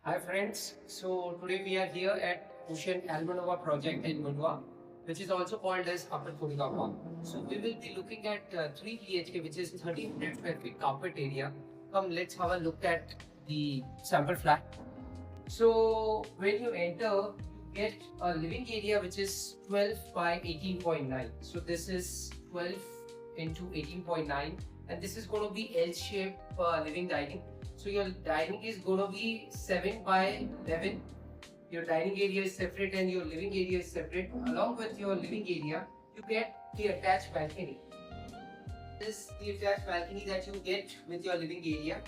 Hi friends, so today we are here at Ocean Almanova project in Mundwa, which is also called as Upper Kurigappa. So we will be looking at 3 BHK, which is 1300 square feet carpet area. Come, let's have a look at the sample flat. So when you enter, you get a living area which is 12 by 18.9. So this is 12 into 18.9, and this is going to be L-shaped living dining. So your dining is going to be 7 by 11. Your dining area is separate and your living area is separate. Along with your living area, you get the attached balcony. This is the attached balcony that you get with your living area.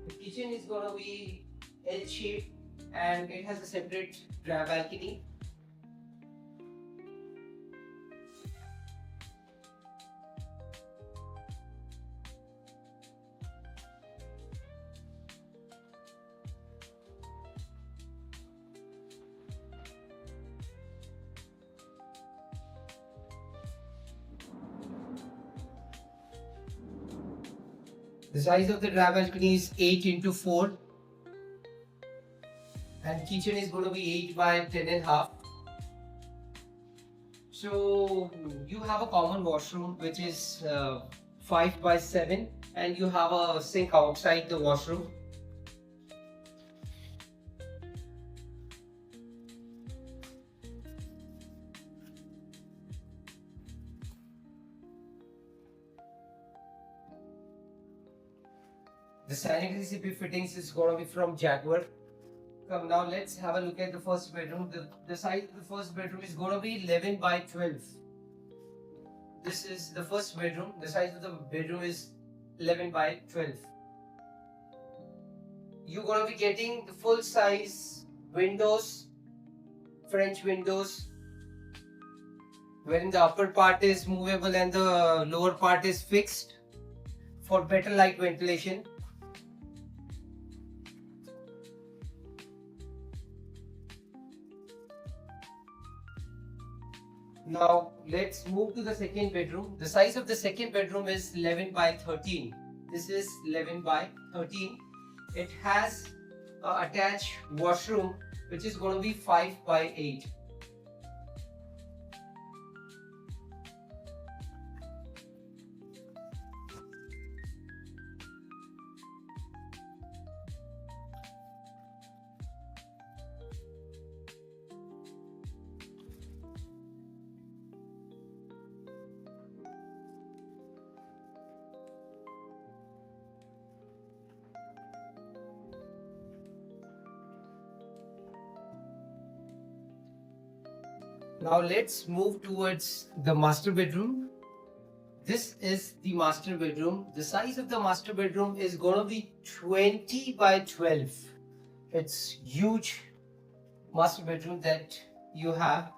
The kitchen is going to be L-shaped and it has a separate balcony. The size of the balcony is 8 into 4 and kitchen is going to be 8 by 10 and a half. So you have a common washroom which is 5 by 7 and you have a sink outside the washroom. The sanitary fittings is going to be from Jaguar. Come now, let's have a look at the first bedroom. The size of the first bedroom is going to be 11 by 12. This is the first bedroom. The size of the bedroom is 11 by 12. You're going to be getting the full size windows, French windows, wherein the upper part is movable and the lower part is fixed for better light ventilation. Now let's move to the second bedroom. The size of the second bedroom is 11 by 13. This is 11 by 13. It has an attached washroom which is going to be 5 by 8. Now let's move towards the master bedroom. This is the master bedroom. The size of the master bedroom is going to be 20 by 12. It's huge master bedroom that you have.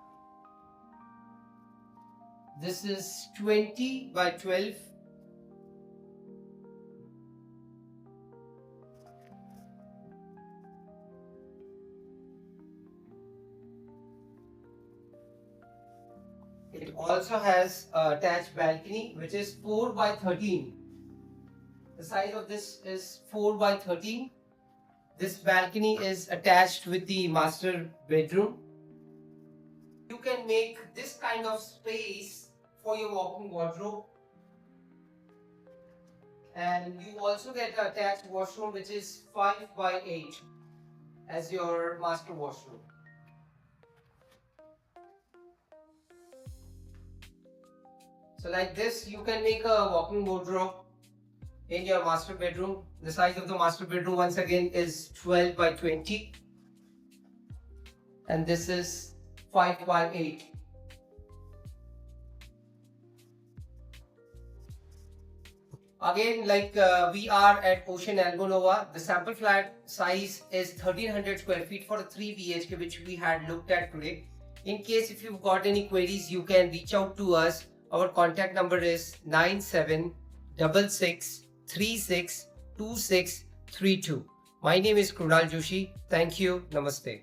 This is 20 by 12. It also has a attached balcony which is 4 by 13. The size of this is 4 by 13. This balcony is attached with the master bedroom. You can make this kind of space for your walk-in wardrobe. And you also get an attached washroom which is 5 by 8 as your master washroom. So like this, you can make a walk-in wardrobe in your master bedroom. The size of the master bedroom once again is 12 by 20. And this is 5 by 8. Again, we are at Ocean Almanova. The sample flat size is 1300 square feet for a 3 BHK which we had looked at today. In case if you've got any queries, you can reach out to us. Our contact number is 9766362632. My name is Krunal Joshi. Thank you. Namaste.